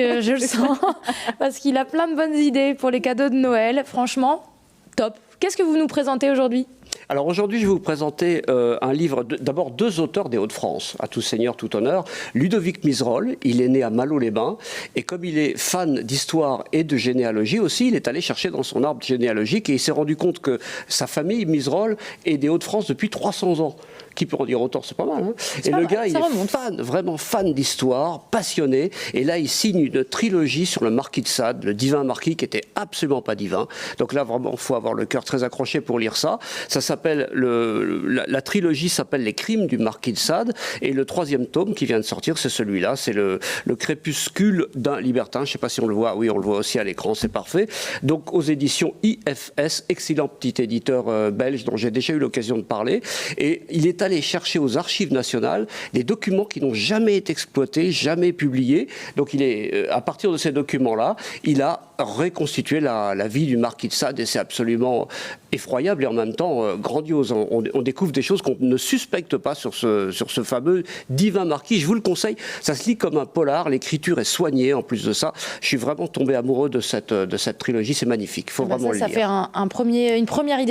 Je le sens, parce qu'il a plein de bonnes idées pour les cadeaux de Noël. Franchement, top. Qu'est-ce que vous nous présentez aujourd'hui ? Alors aujourd'hui, je vais vous présenter un livre, d'abord deux auteurs des Hauts-de-France, à tout seigneur, tout honneur. Ludovic Miserolles, il est né à Malo-les-Bains, et comme il est fan d'histoire et de généalogie aussi, il est allé chercher dans son arbre généalogique et il s'est rendu compte que sa famille, Miserolles, est des Hauts-de-France depuis 300 ans. Qui peut en dire autant, c'est pas mal. Hein, et le gars, il est fan, vraiment fan d'histoire, passionné. Et là, il signe une trilogie sur le marquis de Sade, le divin marquis qui était absolument pas divin. Donc là, vraiment, il faut avoir le cœur très accroché pour lire ça. Ça s'appelle la trilogie s'appelle Les Crimes du marquis de Sade. Et le troisième tome qui vient de sortir, c'est celui-là. C'est le crépuscule d'un libertin. Je sais pas si on le voit. Oui, on le voit aussi à l'écran. C'est parfait. Donc aux éditions IFS, excellent petit éditeur belge dont j'ai déjà eu l'occasion de parler. Et il est allé chercher aux archives nationales des documents qui n'ont jamais été exploités, jamais publiés. Donc il est, à partir de ces documents-là, il a reconstitué la vie du marquis de Sade et c'est absolument effroyable et en même temps grandiose. On découvre des choses qu'on ne suspecte pas sur ce fameux divin marquis. Je vous le conseille, ça se lit comme un polar, l'écriture est soignée en plus de ça. Je suis vraiment tombé amoureux de cette trilogie, c'est magnifique, il faut vraiment le lire. Ça fait une première idée